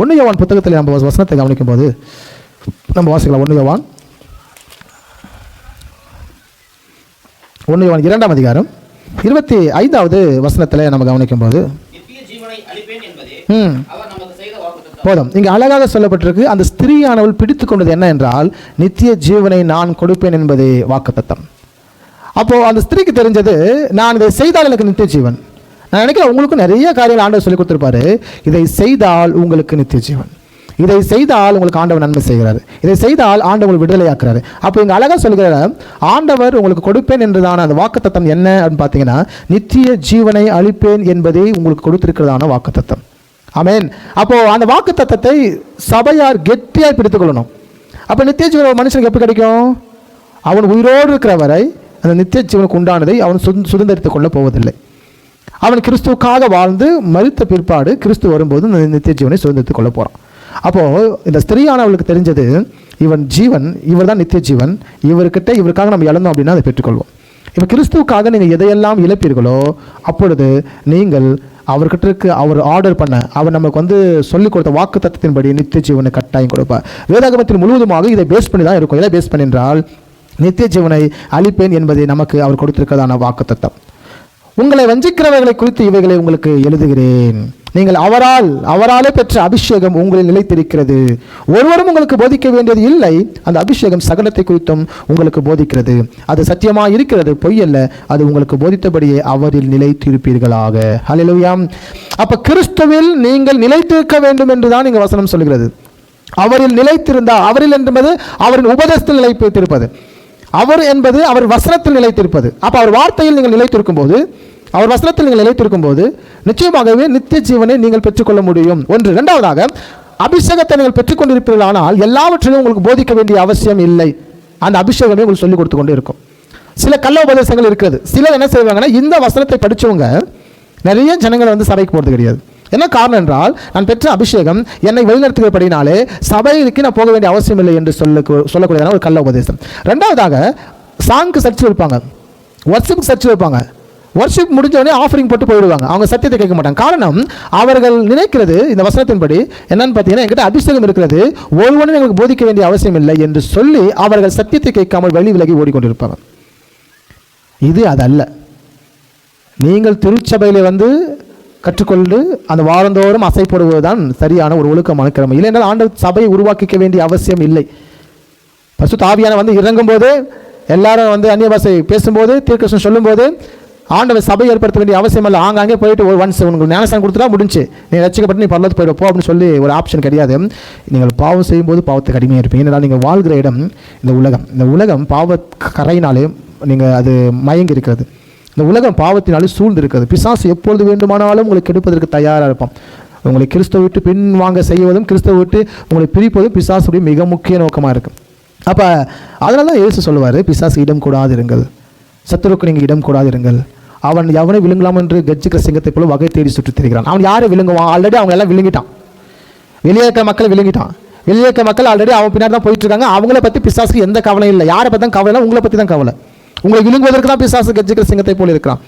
1 யோவான் புத்தகத்தில் நம்ம வசனத்தை கவனிக்கும் போது நம்ம வாசிக்கலாம். 1 யோவான் 2ஆம் அதிகாரம் 25வது வசனத்தில் நம்ம கவனிக்கும் போது போதும். இங்கே அழகாக சொல்லப்பட்டிருக்கு, அந்த ஸ்திரீயானவள் பிடித்து கொண்டது என்ன என்றால் நித்திய ஜீவனை நான் கொடுப்பேன் என்பதே வாக்குத்தத்தம். அப்போ அந்த ஸ்திரீக்கு தெரிஞ்சது, நான் இதை செய்தால் எனக்கு நித்திய ஜீவன். நான் நினைக்கிறேன் உங்களுக்கும் நிறைய காரியங்கள் ஆண்டவர் சொல்லி கொடுத்துருப்பாரு. இதை செய்தால் உங்களுக்கு நித்திய ஜீவன், இதை செய்தால் உங்களுக்கு ஆண்டவர் நன்மை செய்கிறாரு, இதை செய்தால் ஆண்டவர் விடுதலையாக்குறாரு. அப்போ இங்கே அழகாக சொல்கிறார், ஆண்டவர் உங்களுக்கு கொடுப்பேன் என்றதான அந்த வாக்குத்தத்தம் என்ன அப்படின்னு பார்த்தீங்கன்னா நித்திய ஜீவனை அளிப்பேன் என்பதே உங்களுக்கு கொடுத்திருக்கிறதான வாக்குத்தத்தம். ஆமென். அப்போ அந்த வாக்குத்தத்தத்தை சபையார் கெட்டியாய் பிடித்துக் கொள்ளணும். அப்போ நித்திய ஜீவன் ஒரு மனுஷனுக்கு எப்படி கிடைக்கும்? அவன் உயிரோடு இருக்கிற வரை அந்த நித்திய ஜீவனுக்கு உண்டானதை அவன் சுதந்திரித்துக் கொள்ள போவதில்லை. அவன் கிறிஸ்துவுக்காக வாழ்ந்து மரித்த பிற்பாடு கிறிஸ்து வரும்போது இந்த நித்திய ஜீவனை சுதந்திரித்துக் கொள்ள போகிறான். அப்போது இந்த ஸ்திரீயானவளுக்கு தெரிஞ்சது, இவன் ஜீவன், இவர் தான் நித்திய ஜீவன், இவருக்காக நம்ம இழந்தோம் அப்படின்னா அதை பெற்றுக்கொள்வோம். இப்போ கிறிஸ்துவுக்காக நீங்கள் எதையெல்லாம் இழப்பீர்களோ அப்பொழுது நீங்கள் அவர்கிட்ட அவர் ஆர்டர் பண்ண, அவர் நமக்கு சொல்லிக் கொடுத்த வாக்கு தத்தத்தின்படி நித்திய ஜீவனை கட்டாயம் கொடுப்பார். வேதாகமத்தில் முழுவதுமாக இதை பேஸ் பண்ணி தான் இருக்கும். இதை பேஸ் பண்ணி என்றால் நித்திய ஜீவனை அளிப்பேன் என்பதை நமக்கு அவர் கொடுத்திருக்கிறதான வாக்கு தத்தம். உங்களை வஞ்சிக்கிறவர்களை குறித்து இவைகளை உங்களுக்கு எழுதுகிறேன். நீங்கள் அவராலே பெற்ற அபிஷேகம் உங்களில் நிலைத்திருக்கிறது. ஒருவரும் உங்களுக்கு போதிக்க வேண்டியது இல்லை. அந்த அபிஷேகம் சகலத்தை குறித்தும் உங்களுக்கு போதிக்கிறது. அது சத்தியமாக இருக்கிறது, பொய் அல்ல. அது உங்களுக்கு போதித்தபடியே அவரில் நிலைத்திருப்பீர்களாக. ஹல்லேலூயா. அப்ப கிறிஸ்துவில் நீங்கள் நிலைத்திருக்க வேண்டும் என்றுதான் இங்க வசனம் சொல்கிறது. அவரில் நிலைத்திருந்தால், அவரில் என்பது அவரின் உபதேசத்தில் நிலைத்திருப்பது, அவர் என்பது அவர் வசனத்தில் நிலைத்திருப்பது. அப்ப அவர் வார்த்தையில் நீங்கள் நிலைத்திருக்கும் போது, அவர் வசனத்தில் நீங்கள் நிலைத்திருக்கும் போது நிச்சயமாகவே நித்திய ஜீவனை நீங்கள் பெற்றுக்கொள்ள முடியும். ஒன்று. இரண்டாவதாக, அபிஷேகத்தை நீங்கள் பெற்றுக்கொண்டிருப்பீர்கள், ஆனால் எல்லாவற்றிலும் உங்களுக்கு போதிக்க வேண்டிய அவசியம் இல்லை. அந்த அபிஷேகமே உங்களுக்கு சொல்லிக் கொடுத்து கொண்டு இருக்கும். சில கள்ள உபதேசங்கள் இருக்கிறது. சிலர் என்ன செய்வாங்கன்னா, இந்த வசனத்தை படித்தவங்க நிறைய ஜனங்கள் சபைக்கு போகிறது கிடையாது. என்ன காரணம் என்றால், நான் பெற்ற அபிஷேகம் என்னை வழிநடத்துகிறபடினாலே சபைக்கு நான் போக வேண்டிய அவசியம் இல்லை என்று சொல்லக்கூடியதான ஒரு கள்ள உபதேசம். ரெண்டாவதாக, சாங்கு சர்ச்சில் இருப்பாங்க, வர்ஷிப் சர்ச்சில் இருப்பாங்க. வர்ஷிப் முடிஞ்சவொடனே ஆஃபரிங் போட்டு போயிடுவாங்க. அவங்க சத்தியத்தை கேட்க மாட்டாங்க. காரணம், அவர்கள் நினைக்கிறது இந்த வசனத்தின்படி என்னன்னு பார்த்தீங்கன்னா, என்கிட்ட அபிஷேகம் இருக்கிறது, ஒருவனும் எங்களுக்கு போதிக்க வேண்டிய அவசியம் இல்லை என்று சொல்லி அவர்கள் சத்தியத்தை கேட்காமல் வழி விலகி ஓடிக்கொண்டிருப்பாங்க. இது அதல்ல. நீங்கள் திருச்சபையிலே கற்றுக்கொண்டு அந்த வாரந்தோறும் அசை போடுவதுதான் சரியான ஒரு ஒழுக்கமான கிழமை. இல்லை என்றால் ஆண்டவர் சபையை உருவாக்கிக்க வேண்டிய அவசியம் இல்லை. பரிசுத்த ஆவியானவர் இறங்கும் போது, எல்லாரும் அந்நிய பாஷை பேசும்போது, தீர்க்கதரிசனம் சொல்லும்போது ஆண்டவர் சபை ஏற்படுத்த வேண்டிய அவசியம் இல்லை. ஆங்காங்கே போயிட்டு ஒன்ஸ் உங்களுக்கு ஞானஸ்தானம் கொடுத்துட்டா முடிஞ்சு, நீ ரட்சிக்கப்பட்டு நீ பரலோகத்துக்கு போயிடுப்போ அப்படின்னு சொல்லி ஒரு ஆப்ஷன் கிடையாது. நீங்கள் பாவம் செய்யும்போது பாவத்துக்கு அடிமையாக இருப்பீங்க. ஏன்னா நீங்கள் வாழ்கிற இடம் இந்த உலகம். இந்த உலகம் பாவ கரையினாலே நீங்கள் அது மயங்கி இருக்கிறது. இந்த உலகம் பாவத்தினாலும் சூழ்ந்து இருக்கிறது. பிசாசு எப்பொழுது வேண்டுமானாலும் உங்களை கெடுப்பதற்கு தயாராக இருப்பான். உங்களை கிறிஸ்துவ விட்டு பின் வாங்க செய்வதும், கிறிஸ்துவ விட்டு உங்களை பிரிப்பதும் பிசாசுடைய மிக முக்கிய நோக்கமாக இருக்கும். அப்போ அதனால தான் இயேசு சொல்லுவார், பிசாசு இடம் கூடாதிருங்கள், சத்துருக்கு நீங்கள் இடம் கூடாதிருங்கள். அவன் எவனை விழுங்கலாம் என்று கர்ஜிக்கிற சிங்கத்தை போல வகை தேடி சுற்றி திரிகிறான். அவன் யாரை விழுங்குவான்? ஆல்ரெடி அவங்க எல்லாம் விழுங்கிட்டான். வெளியே இருக்கிற மக்களை விழுங்கிட்டான். வெளியே இருக்கிற மக்கள் ஆல்ரெடி அவன் பின்னாடி தான் போயிட்டு இருக்காங்க. அவங்கள பற்றி பிசாசுக்கு எந்த கவலையும் இல்லை. யாரை பற்றி தான் கவலை? உங்களை பற்றி தான் கவலை. உங்களை விழுங்குவதற்கு தான் பிசாசு கர்ஜிக்கிற சிங்கத்தை போல இருக்கிறான்.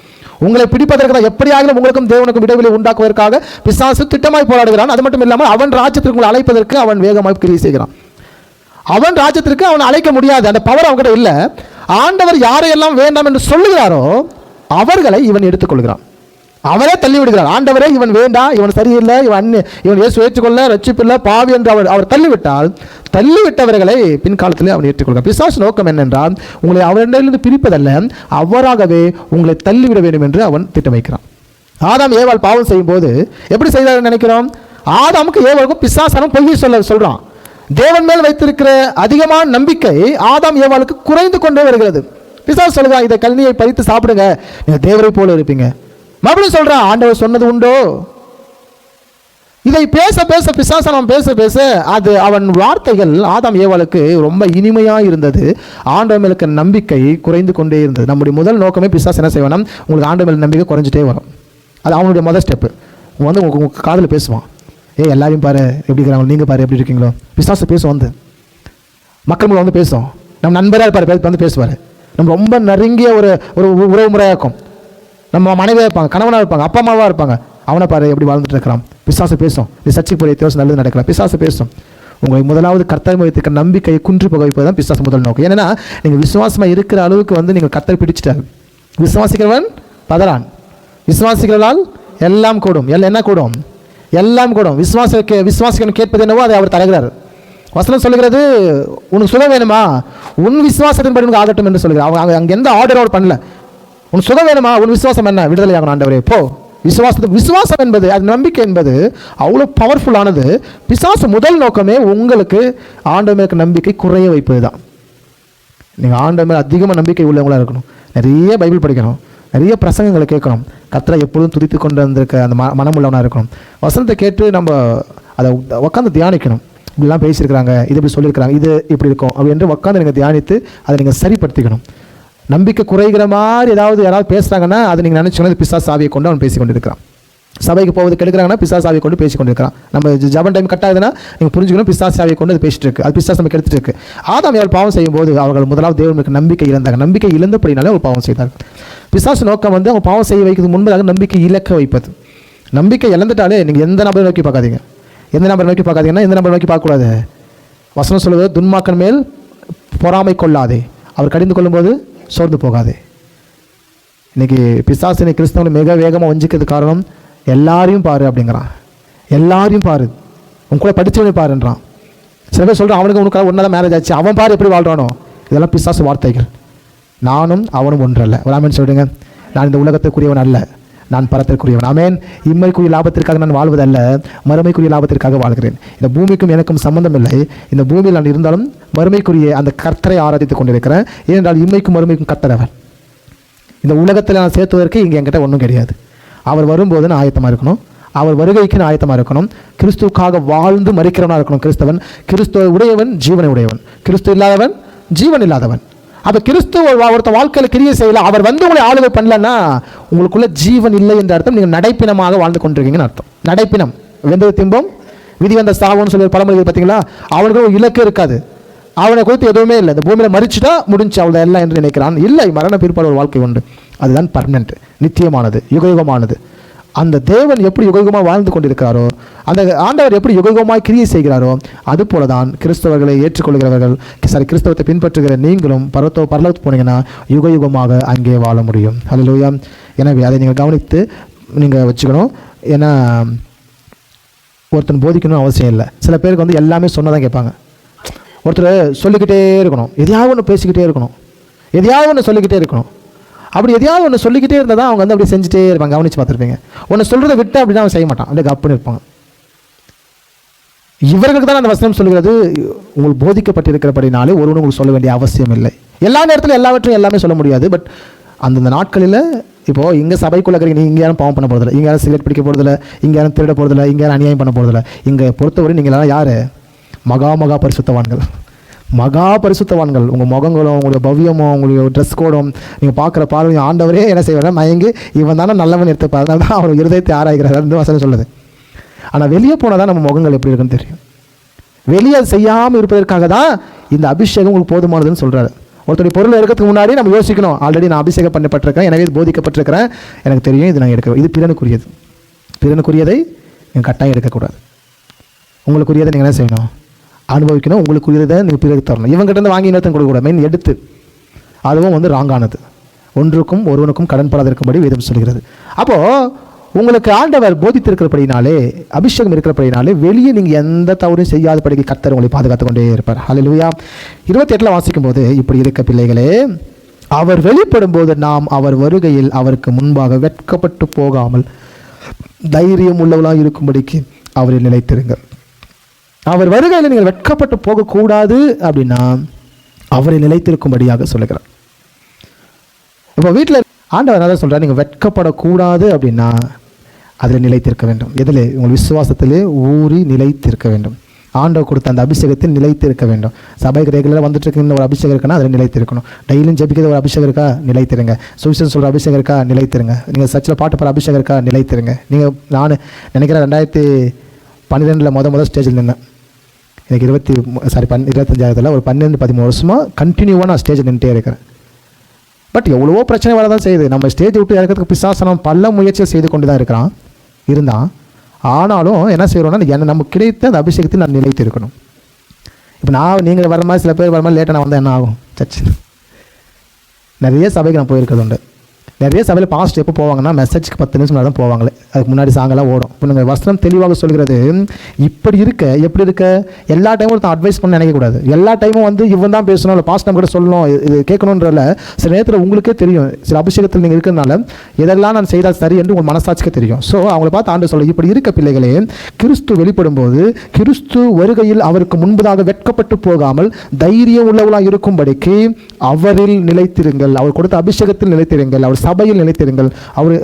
உங்களை பிடிப்பதற்கு தான் எப்படியாக உங்களுக்கும் தேவனுக்கும் இடைவெளி உண்டாக்குவதற்காக பிசாசு திட்டமாய் போராடுகிறான். அது மட்டும் இல்லாமல் அவன் ராஜ்யத்திற்கு உங்களை அழைப்பதற்கு அவன் வேகமாக கிரியை செய்கிறான். அவன் ராஜ்யத்திற்கு அவன் அழைக்க முடியாது, அந்த பவர் அவன்கிட்ட இல்லை. ஆண்டவர் யாரையெல்லாம் வேண்டாம் என்று சொல்லுகிறாரோ அவர்களை இவன் எடுத்துக்கொள்கிறான், அவரே தள்ளி விடுகிறார். ஆண்டவரே இவன் வேண்டாம், இவன் சரியில்லை, இவன் இயேசு ஏற்றுக்கொள்ள ரட்சிப்பில்லை, பாவி என்று அவர் தள்ளிவிட்டால், தள்ளிவிட்டவர்களை பின்காலத்திலே அவன் ஏற்றுக்கொள்கிறான். பிசாசு நோக்கம் என்னென்றால் உங்களை அவரிடமிருந்து பிரிப்பதல்ல, அவராகவே உங்களை தள்ளிவிட வேண்டும் என்று அவன் திட்டம் வைக்கிறான். ஆதாம் ஏவாள் பாவம் செய்யும் போது எப்படி செய்தார் நினைக்கிறோம்? ஆதாமுக்கு ஏவாளுக்கும் பிசாசனும் பொய் சொல்றான். தேவன் மேல் வைத்திருக்கிற அதிகமான நம்பிக்கை ஆதாம் ஏவாளுக்கு குறைந்து கொண்டே வருகிறது. பிசாசு சொல்லுங்க, இதை கல்வியை பறித்து சாப்பிடுங்க, நீங்க தேவரை போல இருப்பீங்க. மறுபடியும் சொல்றான், ஆண்டவர் சொன்னது உண்டோ? இதை பேச பேச பிசாசு அவன் பேச பேச அது அவன் வார்த்தைகள் ஆதாம் ஏவாளுக்கு ரொம்ப இனிமையா இருந்தது. ஆண்டவர் மேலுக்கு நம்பிக்கை குறைந்து கொண்டே இருந்தது. நம்முடைய முதல் நோக்கமே பிசாசு என்ன செய்வானா, உங்களுக்கு ஆண்டவர் மேல் நம்பிக்கை குறைஞ்சிட்டே வரும். அது அவனுடைய முதல் ஸ்டெப்பு. உங்க காதில் பேசுவான், எல்லாரையும் பாரு எப்படி இருக்கிறாங்க, நீங்கள் பாரு எப்படி இருக்கீங்களோ. பிசாசு பேசும், மக்கள் மூலம் பேசும். நம்ம நண்பராக இருப்பார், பேசுவார். நம்ம ரொம்ப நெருங்கிய ஒரு உறவு முறையாக இருக்கும். நம்ம மனைவியாக இருப்பாங்க, கணவனாக இருப்பாங்க, அப்பா அம்மாவாக இருப்பாங்க. அவனை பாரு எப்படி வாழ்ந்துட்டு இருக்கிறான். பிசாசு பேசும், நீ சர்ச்சைக்கு போய் எத்தனை நல்லது நடக்கல, பிசாசு பேசும். உங்களை முதலாவது கர்த்தரை வைத்திருக்க நம்பிக்கையை குன்று போக வைப்பது தான் பிசாசு முதல் நோக்கம். ஏன்னா நீங்கள் விசுவாசமாக இருக்கிற அளவுக்கு நீங்கள் கர்த்தரை பிடிச்சிட்டாரு. விசுவாசிக்கிறவன் பதறான், விசுவாசிக்கிறவர்களால் எல்லாம் கூடும். என்ன கூடும்? எல்லாம் கூடும். விசுவாசிக்கணும் கேட்பது என்னவோ அதை அவர் தருகிறார். வசனம் சொல்லுகிறது, உனக்கு சுகம் வேணுமா, உன் விசுவாசத்தின்படி உனக்கு ஆகட்டும் என்று சொல்லுகிறார். அவங்க அங்கே எந்த ஆர்டர் அவர் பண்ணல. உனக்கு சுகம் வேணுமா, உன் விசுவாசம் என்ன, விடுதலை ஆகணும் ஆண்டவரே போ. விசுவாசம் என்பது, அது நம்பிக்கை என்பது அவ்வளோ பவர்ஃபுல்லானது. பிசாசு முதல் நோக்கமே உங்களுக்கு ஆண்டவர் மேல் நம்பிக்கை குறைய வைப்பது தான். நீங்கள் ஆண்டவர் மேல் அதிகமாக நம்பிக்கை உள்ளவங்களாக இருக்கணும். நிறைய பைபிள் படிக்கணும், நிறைய பிரசங்கங்களை கேட்கணும், கர்த்தரை எப்பொழுதும் துதித்து கொண்டு வந்திருக்க அந்த மனமுள்ளவனாக இருக்கணும். வசனத்தை கேட்டு நம்ம அதை உட்காந்து தியானிக்கணும். இப்படிலாம் பேசியிருக்கிறாங்க, இது இப்படி சொல்லியிருக்கிறாங்க, இது இப்படி இருக்கும் அப்படின்ட்டு உட்காந்து நீங்கள் தியானித்து அதை நீங்கள் சரிப்படுத்திக்கணும். நம்பிக்கை குறைகிற மாதிரி யாராவது பேசுகிறாங்கன்னா அதை நீங்கள் நினச்சிக்கணும், பிசாசு ஆவியை கொண்டு அவன் பேசி கொண்டு இருக்கிறான். சபைக்கு போவது கெடுக்கிறாங்கன்னா பிசாசு ஆவியை கொண்டு பேசி கொண்டு இருக்கிறான். நம்ம ஜபன் டைம் கட் ஆகுதுன்னா நீங்கள் புரிஞ்சுக்கணும், பிசாசு ஆவியை கொண்டு அது பேசிட்டு இருக்கு, அது பிசாசு நம்ம கெடுத்துட்டு இருக்கு. ஆதாம் ஏவாள் பாவம் செய்யும்போது அவர்கள் முதலாவது தேவனுக்கு நம்பிக்கை இழந்தாங்க. நம்பிக்கை இழந்தபடினாலே அவங்க பாவம் செய்தார்கள். பிசாசு நோக்கம் அவங்க பாவம் செய்ய வைக்கிறது முன்பதாக நம்பிக்கை இழக்க வைப்பது. நம்பிக்கை இழந்துட்டாலே நீங்கள் எந்த நபரை நோக்கி பார்க்காதீங்க. எந்த நபரை நோக்கி பார்க்காதீங்கன்னா எந்த நபரை நோக்கி பார்க்கக்கூடாது. வசனம் சொல்வது, துன்மார்க்கன் மேல் பொறாமை கொள்ளாதே, அவர் கடிந்து கொள்ளும்போது சோர்ந்து போகாதே. இன்னைக்கு பிசாசினை கிறிஸ்தவனை மிக வேகமாக வஞ்சிக்கிறது காரணம், எல்லாரையும் பாரு அப்படிங்கிறான். எல்லாரையும் பாரு, உன் கூட படித்தவனே பாருன்றான். சில பேர் சொல்கிறான், அவனுக்கு உனக்கு ஒன்றா தான் மேரேஜ் ஆச்சு, அவன் பாரு எப்படி வாழ்றானோ. இதெல்லாம் பிசாசு வார்த்தைகள். நானும் அவனும் ஒன்றல்ல. ஒரு ஆமேன் சொல்லுங்க. நான் இந்த உலகத்திற்குரியவன் அல்ல, நான் பரத்திற்குரியவன். ஆமேன். இம்மைக்குரிய லாபத்திற்காக நான் வாழ்வதல்ல, மறுமைக்குரிய லாபத்திற்காக வாழ்கிறேன். இந்த பூமிக்கும் எனக்கும் சம்பந்தம் இல்லை. இந்த பூமியில் நான் இருந்தாலும் மறுமைக்குரிய அந்த கர்த்தரை ஆராதித்துக் கொண்டிருக்கிறேன். ஏனென்றால் இம்மைக்கும் மறுமைக்கும் கர்த்தர் அவர். இந்த உலகத்தில் நான் சேர்த்துவதற்கு இங்கே என்கிட்ட ஒன்றும் கிடையாது. அவர் வரும்போது நான் ஆயத்தமாக இருக்கணும், அவர் வருகைக்கு நான் ஆயத்தமாக இருக்கணும். கிறிஸ்துவுக்காக வாழ்ந்து மரிக்கிறவனாக இருக்கணும். கிறிஸ்தவன், கிறிஸ்துவ உடையவன் ஜீவனை உடையவன், கிறிஸ்து இல்லாதவன் ஜீவன் இல்லாதவன். அப்போ கிறிஸ்துவ ஒருத்த வாழ்க்கையில் கிரியை செய்யல, அவர் வந்து உங்களை ஆளுகை பண்ணலன்னா உங்களுக்குள்ள ஜீவன் இல்லை என்ற அர்த்தம். நீங்கள் நடைப்பினமாக வாழ்ந்து கொண்டிருக்கீங்கன்னு அர்த்தம். நடைப்பினம், வெந்தது திம்பம் விதி வந்த சாவுன்னு சொல்லி பழமொழி பார்த்தீங்களா? அவனுக்கு ஒரு இலக்கு இருக்காது, அவனை குறித்து எதுவுமே இல்லை. இந்த பூமியில் மறிச்சுட்டா முடிஞ்சு அவ்வளோ எல்லாம் என்று நினைக்கிறான். இல்லை, மரண பிற்பாடு ஒரு வாழ்க்கை உண்டு. அதுதான் பர்மனெண்ட், நித்தியமானது, யுகயுகமானது. அந்த தேவன் எப்படி யுகயுகமாக வாழ்ந்து கொண்டிருக்கிறாரோ, அந்த ஆண்டவர் எப்படி யுகயுகமாக கிரியை செய்கிறாரோ, அது போல தான் கிறிஸ்தவர்களை ஏற்றுக்கொள்கிறவர்கள், கிறிஸ்தவத்தை பின்பற்றுகிற நீங்களும் பரலோகத்துக்கு போனீங்கன்னா யுகயுகமாக அங்கே வாழ முடியும். ஹல்லேலூயா. எனவே அதை நீங்கள் கவனித்து நீங்கள் வச்சுக்கணும். ஏன்னா ஒருத்தன் போதிக்கணும்னு அவசியம் இல்லை. சில பேருக்கு எல்லாமே சொன்னதான் கேட்பாங்க. ஒருத்தர் சொல்லிக்கிட்டே இருக்கணும், எதையாவது ஒன்று பேசிக்கிட்டே இருக்கணும், எதையாவது ஒன்று சொல்லிக்கிட்டே இருக்கணும். அப்படி எதையாவது ஒன்று சொல்லிக்கிட்டே இருந்தால் தான் அவங்க அப்படி செஞ்சுட்டே இருப்பாங்க. கவனித்து பார்த்துருப்பீங்க. ஒன்று சொல்கிறத விட்டு அப்படின்னா அவன் செய்ய மாட்டான், அப்படியே கப்புன்னு இருப்பாங்க. இவர்களுக்கு தான் அந்த வசனம் சொல்கிறது, உங்களுக்கு போதிக்கப்பட்டிருக்கிறபடினாலே ஒருவனும் உங்களுக்கு சொல்ல வேண்டிய அவசியம் இல்லை. எல்லா நேரத்திலும் எல்லாவற்றையும் எல்லாமே சொல்ல முடியாது. பட் அந்தந்த நாட்களில் இப்போது இங்கே சபைக்குள்ளே இருக்கிறீங்க, இங்கே யாரும் பாவம் பண்ண போகிறதில்ல, இங்கே யாரும் சிகரெட் பிடிக்க போகிறதில்ல, இங்கே யாரும் திருட போகிறதில்ல, இங்கே யாரும் அநியாயம் பண்ண போகிறதில்ல. இங்கே பொறுத்தவரை நீங்கள் எல்லாம் யார்? மகா பரிசுத்தவான்கள், மகா பரிசுத்தவான்கள். உங்கள் முகங்களும் உங்களுடைய பவ்யமும் உங்களுடைய ட்ரெஸ் கோடும் நீங்கள் பார்க்குற பார்வையும் ஆண்டவரே என்ன செய்வார்? மயங்கி இவன் தானே நல்லவன் எடுத்துப்பார், அதனால தான் அவர் இருதயத்தை ஆராய்கிறார் அந்த வசனம் சொல்லுது. ஆனால் வெளியே போனால் தான் நம்ம முகங்கள் எப்படி இருக்குன்னு தெரியும். வெளியே செய்யாமல் இருப்பதற்காக தான் இந்த அபிஷேகம் உங்களுக்கு போதுமானதுன்னு சொல்கிறாரு. ஒருத்தருடைய பொருள் எடுக்கிறதுக்கு முன்னாடி நம்ம யோசிக்கணும், ஆல்ரெடி நான் அபிஷேகம் பண்ணப்பட்டிருக்கேன், எனவே போதிக்கப்பட்டிருக்கிறேன், எனக்கு தெரியும், இது நான் எடுக்கிறேன். இது பிறனுக்குரியது. பிறனுக்குரியதை நீங்கள் கட்டாயம் எடுக்கக்கூடாது. உங்களுக்குரியதை நீங்கள் என்ன செய்யணும்? அனுபவிக்கணும். உங்களுக்குரியதை நீங்கள் பிறகு தரணும். இவங்ககிட்ட வாங்கி இன்னொருத்தன் கொடுக்கக்கூடாது. மெயின் எடுத்து, அதுவும் ராங்கானது. ஒன்றுக்கும் ஒருவனுக்கும் கடன் படாதிருக்கும்படி வேதம் சொல்கிறது. அப்போது உங்களுக்கு ஆண்டவர் போதித்திருக்கிறபடினாலே, அபிஷேகம் இருக்கிறபடினாலே வெளியே நீங்கள் எந்த தவறும் செய்யாதபடிக்கு கர்த்தர் உங்களை பாதுகாத்து கொண்டே இருப்பார். ஹல்லேலூயா. 28 வாசிக்கும் போது, இப்படி இருக்க பிள்ளைகளே, அவர் வெளிப்படும் போது நாம் அவர் வருகையில் அவருக்கு முன்பாக வெட்கப்பட்டு போகாமல் தைரியம் உள்ளவளாக இருக்கும்படிக்கு அவரில் நிலைத்திருங்கள். அவர் வருகையில் நீங்கள் வெட்கப்பட்டு போகக்கூடாது அப்படின்னா அவரை நிலைத்திருக்கும்படியாக சொல்லுகிறார். இப்போ வீட்டில் ஆண்டவர் என்ன சொல்கிறார்? நீங்கள் வெட்கப்படக்கூடாது அப்படின்னா அதில் நிலைத்திருக்க வேண்டும். எதில்? உங்கள் விசுவாசத்திலே ஊறி நிலைத்திருக்க வேண்டும். ஆண்டவர் கொடுத்த அந்த அபிஷேகத்தில் நிலைத்திருக்க வேண்டும். சபைக்கு ரெகுலராக வந்துட்டு இருக்க ஒரு அபிஷேகம் இருக்குன்னா அதில் நிலைத்திருக்கணும். டெய்லியும் ஜெபிக்கிற ஒரு அபிஷேகம் இருக்கா? நிலைத்திருங்க. சுவிசேஷம் சொல்கிற அபிஷேகம் இருக்கா? நிலைத்திருங்க. நீங்கள் சர்ச்சில் பாட்டு பாடுற அபிஷேகம் இருக்கா? நிலைத்திருங்க. நான் நினைக்கிறேன் 2012 முதல் ஸ்டேஜில் நின்னேன். எனக்கு 25 ஒரு 12-13 வருஷமாக கண்டினியூவாக நான் ஸ்டேஜில் நின்றுட்டே இருக்கிறேன். பட் எவ்வளவோ பிரச்சனை வரதான் செய்யுது. நம்ம ஸ்டேஜ் விட்டு இறக்கிறதுக்கு பிசாசனம் பல முயற்சிகள் செய்து கொண்டு தான் இருந்தான். ஆனாலும் என்ன செய்கிறோன்னா நமக்கு கிடைத்த அந்த அபிஷேகத்தில் நான் நிலைத்து இருக்கணும். இப்போ நீங்கள் வர மாதிரி சில பேர் வர மாதிரி லேட்டாக நான் வந்தால் என்ன ஆகும்? சர்ச்சு நிறைய சபைக்கு நான் போயிருக்கிறது உண்டு. நிறைய சபையில் பாஸ்ட் எப்போ போவாங்கன்னா மெசேஜ்க்கு 10 நிமிஷம் தான் போவாங்களே, அதுக்கு முன்னாடி சாங்கெல்லாம் ஓடும். இப்போ நீங்கள் வசனம் தெளிவாக சொல்கிறது இப்படி இருக்க எப்படி இருக்க எல்லா டைமும் ஒருத்தன் அட்வைஸ் பண்ண நினைக்கக்கூடாது. எல்லா டைமும் இவன் தான் பேசணும், இல்லை பாஸ்ட் நம்ம கூட சொல்லணும், இது கேட்கணுன்றல சில நேரத்தில் உங்களுக்கே தெரியும். சில அபிஷேகத்தில் நீங்கள் இருக்கிறதுனால எதெல்லாம் நான் செய்தால் சரி என்று உங்கள் மனசாட்சிக்கு தெரியும். ஸோ அவங்கள பார்த்து ஆண்டு சொல்ல, இப்படி இருக்க பிள்ளைகளே, கிறிஸ்து வெளிப்படும் போது கிறிஸ்து வருகையில் அவருக்கு முன்பதாக வெட்கப்பட்டு போகாமல் தைரியம் உள்ளவர்களாக இருக்கும்படிக்கு அவரில் நிலைத்திருங்கள், அவர் கொடுத்த அபிஷேகத்தில் நிலைத்திருங்கள், அவர் சபையில் நிலைத்திருங்கள்.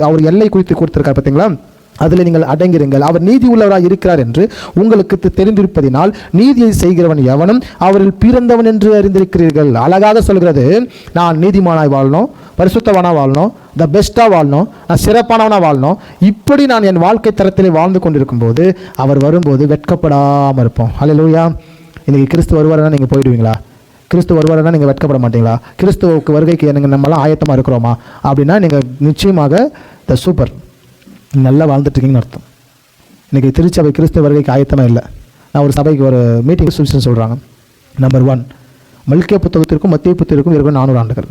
அவர் எல்லை குறித்து கொடுத்திருக்கார் பார்த்தீங்களா, அதில் நீங்கள் அடங்கிருங்கள். அவர் நீதி உள்ளவராக இருக்கிறார் என்று உங்களுக்கு தெரிந்திருப்பதினால் நீதியை செய்கிறவன் எவனும் அவரில் பிறந்தவன் என்று அறிந்திருக்கிறீர்கள். அழகாக சொல்கிறது, நான் நீதிமானாய் வாழணும், பரிசுத்தவனாக வாழணும், த பெஸ்ட்டாக வாழணும், நான் சிறப்பானவனாக வாழணும். இப்படி நான் என் வாழ்க்கை தரத்திலே வாழ்ந்து கொண்டிருக்கும் போது அவர் வரும்போது வெட்கப்படாமல் இருப்போம். ஹல்லேலூயா. இன்றைக்கி கிறிஸ்து வருவாருன்னா நீங்கள் போயிடுவீங்களா? கிறிஸ்து வருவாருன்னா நீங்கள் வெட்கப்பட மாட்டீங்களா? கிறிஸ்துவுக்கு வருகைக்கு நீங்கள் நம்மளாம் ஆயத்தமாக இருக்கிறோமா அப்படின்னா நீங்கள் நிச்சயமாக த சூப்பர் நல்லா வாழ்ந்துட்டுருக்கீங்கன்னு அர்த்தம். இன்றைக்கி திருச்சபை கிறிஸ்துவ வருகைக்கு ஆயத்தமாக இல்லை. நான் ஒரு சபைக்கு ஒரு மீட்டிங் சொல்யூஷன் சொல்கிறாங்க. நம்பர் 1, மல்கியா புத்தகத்திற்கும் மத்திய புத்தகத்திற்கும் 400 ஆண்டுகள்,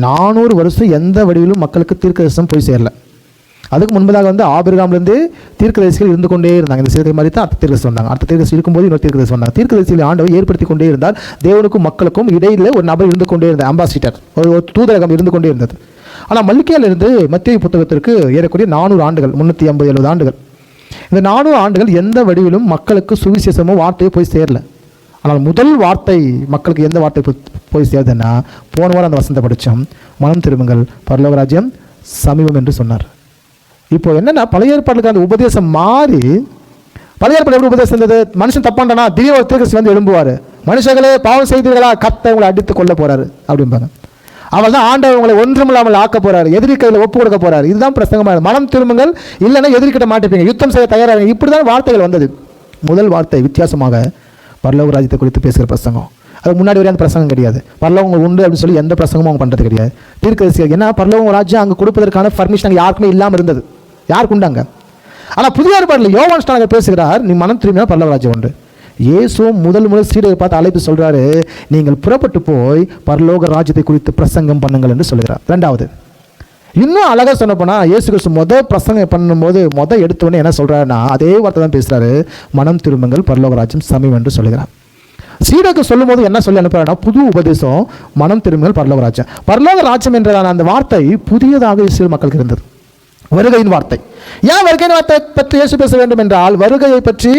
400 வருஷம் எந்த வடிவிலும் மக்களுக்கு தீர்க்கதரிசனம் போய் சேரல. அதுக்கு முன்பதாக ஆபிரகாம்லேருந்து தீர்க்கதரிசிகள் இருந்து கொண்டே இருந்தாங்க. இந்த சேர்க்கை மாதிரி தான் அடுத்த தீர்க்கதரிசி வந்தாங்க. அடுத்த தீர்க்கதரிசி இருக்கும்போது இன்னொரு தீர்க்கதரிசி வந்தாங்க. தீர்க்கதரிசியில் ஆண்டவர் ஏற்படுத்தி கொண்டே இருந்தார். தேவனுக்கும் மக்களுக்கும் இடையில் ஒரு நபர் இருந்து கொண்டே இருந்தார், அம்பாசிடர், ஒரு தூதரகம் இருந்து கொண்டே இருந்தது. ஆனால் மல்கியாவிலிருந்து மத்திய புத்தகத்திற்கு ஏறக்கூடிய 400 ஆண்டுகள், 350-70 ஆண்டுகள். இந்த 400 ஆண்டுகள் எந்த வடிவிலும் மக்களுக்கு சுவிசேஷமோ வார்த்தையோ போய் சேரல. ஆனால் முதல் வார்த்தை மக்களுக்கு எந்த வார்த்தை போய் சேருதுன்னா, போன வாரம் அந்த வசனத்தை படித்தோம், மனம் திரும்புங்கள், பரலோக ராஜ்யம் சமீபம் என்று சொன்னார். இப்போ என்னென்னா, பழைய ஏற்பாட்டுக்கு அந்த உபதேசம் மாறி, பழைய ஏற்பாடு எப்படி உபதேசம் இருந்தது? மனுஷன் தப்பாண்டானா திடீர் ஒரு தீர்க்கதரிசி எழும்புவார், மனுஷங்களே பாவம் செய்தீர்களா, கர்த்தர் உங்களை அடித்து கொள்ள போறாரு அப்படிம்பாங்க. அவள் தான் ஆண்டவர் உங்களை ஒன்றுமில்லாமல் ஆக்க போறாரு, எதிரி கையில் ஒப்பு கொடுக்க போறாரு. இதுதான் பிரசங்கமாக, மனம் திரும்புங்கள், இல்லைன்னா எதிர்கிட்ட மாட்டிப்பீங்க, யுத்தம் செய்ய தயாராக. இப்படி தான் வார்த்தைகள் வந்தது. முதல் வார்த்தை வித்தியாசமாக பரலோக ராஜ்யத்தை குறித்து பேசுகிற பிரசங்கம். அதுக்கு முன்னாடி வரையும் அந்த பிரசங்கம் கிடையாது. பரலோகம் உண்டு அப்படின்னு சொல்லி எந்த பிரசங்கமும் அவங்க பண்ணுறது கிடையாது. தீர்க்கதரிசிகள் ஏன்னா பரலோக ராஜ்யம் அங்கே கொடுப்பதற்கான பர்மிஷன் அங்கே யாருக்குமே இல்லாமல் இருந்தது. யாருக்கு உண்டாங்க? ஆனால் புதிய ஏற்பாட்டில் யோவான் ஸ்நானகர் பேசுகிறார், நீ மனம் திரும்பினா பரலோக ராஜ்யம் உண்டு. இயேசுவும் முதல் சீடரை பார்த்து அழைப்பு சொல்கிறாரு, நீங்கள் புறப்பட்டு போய் பரலோக ராஜ்யத்தை குறித்து பிரசங்கம் பண்ணுங்கள் என்று சொல்கிறார். 2வது, இன்னும் அழகாக சொன்ன போனால், இயேசு கிறிஸ்து பிரசங்கம் பண்ணும்போது எடுத்தவொடனே என்ன சொல்கிறாருன்னா, அதே வார்த்தை தான் பேசுகிறாரு, மனம் திரும்புங்கள், பரலோக ராஜ்யம் சமீபம் என்று சொல்கிறார். சீடருக்கு சொல்லும் போது என்ன சொல்லி அனுப்புறாருன்னா, புது உபதேசம், மனம் திரும்புங்கள், பரலோக ராஜ்யம். பரலோக ராஜ்யம் என்றதான அந்த வார்த்தை புதியதாக இஸ்ரேல் மக்களுக்கு இருந்தது. வருகையின் வார்த்தை. ஏன் வருகையின் வார்த்தை பற்றி இயேசு பேச வேண்டும் என்றால், வருகையை பற்றி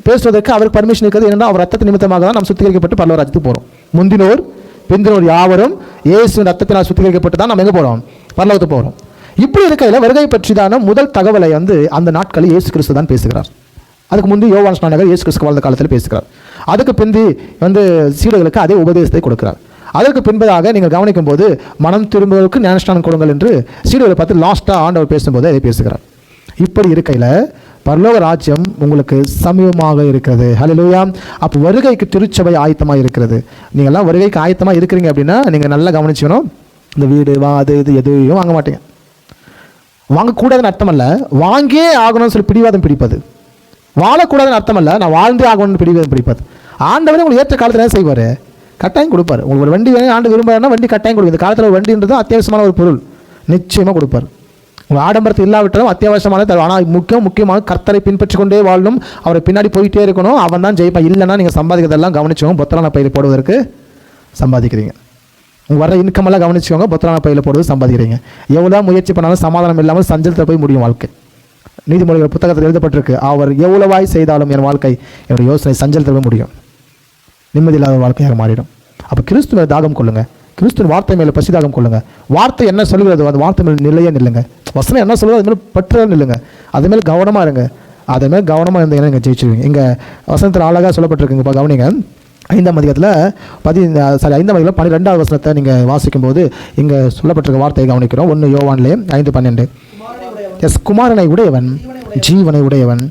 பேசுவதற்கு அவருக்கு பர்மிஷன் இருக்கிறது. ஏனென்றால் அவர் ரத்தத்தின் நிமித்தமாக தான் நாம் சுத்திகரிக்கப்பட்டு பரலோக ராஜ்யத்துக்கு போகிறோம். முந்தினோர் பிந்தினோர் யாவரும் இயேசுவின் ரத்தத்தினால் சுத்திகரிக்கப்பட்டு தான் நம்ம எங்கே போகிறோம்? பரலோகத்துக்கு போகிறோம். இப்படி இருக்கையில் வருகை பற்றி தான முதல் தகவலை அந்த நாட்களில் இயேசு கிறிஸ்து தான் பேசுகிறார். அதுக்கு முந்தி யோவான் ஸ்நானகர் இயேசு கிறிஸ்து வாழ்ந்த காலத்தில் பேசுகிறார். அதுக்கு பிந்தி சீடர்களுக்கு அதே உபதேசத்தை கொடுக்கிறார். அதற்கு பின்பதாக நீங்கள் கவனிக்கும் போது, மனம் திரும்புவதற்கு ஞானஸ்நானம் கொடுங்கள் என்று சீடர்களை பார்த்து லாஸ்ட்டாக ஆண்டவர் பேசும்போது அதை பேசுகிறார். இப்படி இருக்கையில் பரலோக ராஜ்யம் உங்களுக்கு சமீபமாக இருக்கிறது. ஹல்லேலூயா. அப்போ வருகைக்கு திருச்சபை ஆயத்தமாக இருக்கிறது. நீங்கள்லாம் வருகைக்கு ஆயத்தமாக இருக்கிறீங்க அப்படின்னா நீங்கள் நல்லா கவனிச்சுக்கணும். இந்த வீடு அது இது எதுவும் வாங்க மாட்டீங்க. வாங்கக்கூடாதுன்னு அர்த்தம் அல்ல, வாங்கியே ஆகணும்னு சொல்லி பிடிவாதம் பிடிப்பது. வாழக்கூடாதுன்னு அர்த்தம் அல்ல, நான் வாழ்ந்தே ஆகணும்னு பிடிவாதம் பிடிப்பது. ஆண்டவரே உங்களுக்கு ஏற்ற காலத்தில் என்ன செய்வார்? கட்டாயம் கொடுப்பார். உங்களுக்கு ஒரு வண்டி வேணும், ஆண்டு விரும்புகிறேன்னா வண்டி கட்டாயம் கொடுக்கும். இந்த காலத்தில் ஒரு வண்டின்றது அத்தியாவசியமான ஒரு பொருள், நிச்சயமாக கொடுப்பார். உங்கள் ஆடம்பரத்து இல்லாவிட்டாலும் அத்தியாவசியமான, ஆனால் முக்கியமாக கர்த்தரை பின்பற்றி கொண்டே வாழணும், அவரை பின்னாடி போயிட்டே இருக்கணும், அவன் தான் ஜெயிப்பான். இல்லைன்னா நீங்கள் சம்பாதிக்கிறதெல்லாம் கவனிச்சுக்கோங்க, பொத்தலான பையில் போடுவதற்கு சம்பாதிக்கிறீங்க. உங்கள் வர இன்கமெல்லாம் கவனிச்சுக்கோங்க, பொத்தலான பையில் போடுவது சம்பாதிக்கிறீங்க. எவ்வளோ முயற்சி பண்ணாலும் சமாதானம் இல்லாமல் சஞ்சலத்தில் போய் முடியும் வாழ்க்கை. நீதிமொழிகள் புத்தகத்தில் எழுதப்பட்டிருக்கு, அவர் எவ்வளவாய் செய்தாலும் என் வாழ்க்கை, என்னுடைய யோசனை சஞ்சலத்தில் போய் முடியும், நிம்மதி இல்லாத வாழ்க்கையாக மாறிடும். அப்போ கிறிஸ்து மேலே தாகம் கொள்ளுங்க, கிறிஸ்துவின் வார்த்தை மேலே பசி தாகம் கொள்ளுங்க. வார்த்தை என்ன சொல்லுகிறது அந்த வார்த்தை மேலே நிலையே நில்லுங்க. வசனம் என்ன சொல்லுறது அது மேலே பற்ற நில்லுங்க, அது மேலே கவனமாக இருங்க. அது மேலே கவனமாக இருந்தீங்கன்னா நீங்கள் ஜெயிச்சிருவீங்க. இங்கே வசனத்தில் அழகாக சொல்லப்பட்டிருக்குங்க. இப்போ கவனிங்க, 5ஆம் அதிகாரத்தில் 5ஆம் 12வது வசனத்தை நீங்கள் வாசிக்கும் போது இங்கே சொல்லப்பட்டிருக்க வார்த்தையை கவனிக்கிறோம். 1 யோவான்லே 5:12. எஸ், குமாரனை உடையவன் ஜீவனை உடையவன்.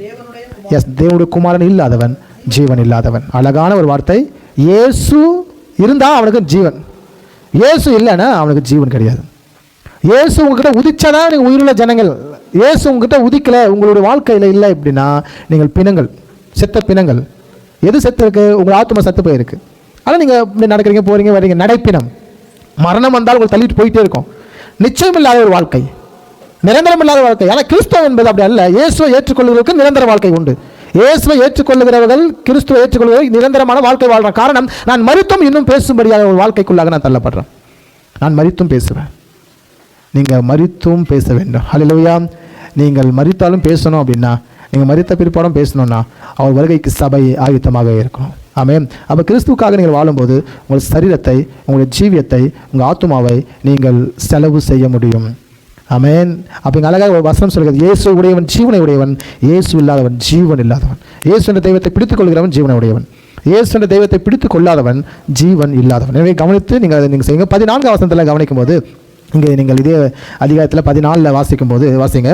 எஸ், தேவனுடைய குமாரன் இல்லாதவன் ஜீவன் இல்லாதவன். அழகான ஒரு வார்த்தை. இயேசு இருந்தால் அவனுக்கு ஜீவன், இயேசு இல்லைன்னா அவனுக்கு ஜீவன் கிடையாது. இயேசு உங்ககிட்ட உதிச்சாதான் நீங்கள் உயிருள்ள ஜனங்கள். இயேசு உங்ககிட்ட உதிக்கலை, உங்களுடைய வாழ்க்கையில் இல்லை அப்படின்னா நீங்கள் பிணங்கள், செத்த பிணங்கள். எது செத்து இருக்கு? உங்கள் ஆத்மா செத்து போயிருக்கு. ஆனால் நீங்கள் இப்படி நடக்கிறீங்க, போகிறீங்க, வரீங்க, நடைப்பினம். மரணம் வந்தால் உங்களுக்கு தள்ளிட்டு போயிட்டே இருக்கும். நிச்சயம் இல்லாத ஒரு வாழ்க்கை, நிரந்தரம் இல்லாத வாழ்க்கை. ஆனால் கிறிஸ்தவம் என்பது அப்படி அல்ல. இயேசுவை ஏற்றுக்கொள்வதற்கு நிரந்தர வாழ்க்கை உண்டு. இயேசுவை ஏற்றுக்கொள்ளுகிறவர்கள், கிறிஸ்துவை ஏற்றுக்கொள்கிறவர்கள் நிரந்தரமான வாழ்க்கை வாழ்கிறேன். காரணம், நான் மரித்தும் இன்னும் பேசும்படியாக ஒரு வாழ்க்கைக்குள்ளாக நான் தள்ளப்படுறேன். நான் மரித்தும் பேசுவேன். நீங்கள் மரித்தும் பேச வேண்டும். ஹல்லேலூயா. நீங்கள் மரித்தாலும் பேசணும் அப்படின்னா, நீங்கள் மரித்த பிற்பாடும் பேசணும்னா அவர் வருகைக்கு சபை ஆயுத்தமாக இருக்கணும். ஆமென். அப்போ கிறிஸ்துவுக்காக நீங்கள் வாழும்போது உங்கள் சரீரத்தை, உங்களுடைய ஜீவியத்தை, உங்கள் ஆத்துமாவை நீங்கள் செலவு செய்ய முடியும். ஆமென். அப்போ இங்கே அழகாக ஒரு வசனம் சொல்கிறது, இயேசு உடையவன் ஜீவனை உடையவன், இயேசு இல்லாதவன் ஜீவன் இல்லாதவன். இயேசு என்ற தெய்வத்தை பிடித்துக் கொள்கிறவன் ஜீவனை உடையவன், இயேசு என்ற தெய்வத்தை பிடித்துக் கொள்ளாதவன் ஜீவன் இல்லாதவன். எனவே கவனித்து நீங்கள் செய்யுங்க. 14 வசனத்தில் கவனிக்கும் போது, இங்கே நீங்கள் இதே அதிகாரத்தில் 14 வாசிக்கும் போது வாசிங்க.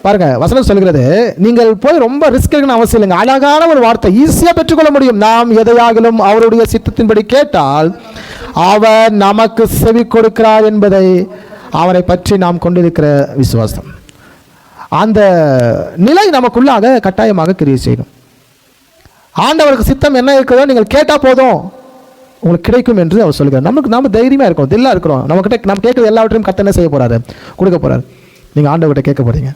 பாருங்க, வசனம் சொல்கிறது, நீங்கள் போய் ரொம்ப ரிஸ்க் எடுக்கணும் அவசியம் இல்லைங்க. அழகான ஒரு வார்த்தை, ஈஸியாக பெற்றுக்கொள்ள முடியும். நாம் எதையாகிலும் அவருடைய சித்தத்தின்படி கேட்டால் அவர் நமக்கு செவி கொடுக்கிறார் என்பதை அவரை பற்றி நாம் கொண்டிருக்கிற விசுவாசம், அந்த நிலை நமக்குள்ளாக கட்டாயமாக கிரியை செய்யணும். ஆண்டவருக்கு சித்தம் என்ன இருக்கிறதோ நீங்கள் கேட்டால் போதும், உங்களுக்கு கிடைக்கும் என்று அவர் சொல்கிறார். நம்ம தைரியமாக இருக்கோம், தில்லா இருக்கிறோம். நம்மக்கிட்ட நம்ம கேட்குறது எல்லாவற்றையும் கர்த்தர் என்ன செய்ய போகிறாரு? கொடுக்க போகிறார். நீங்கள் ஆண்டவர்கிட்ட கேட்க போகிறீங்க,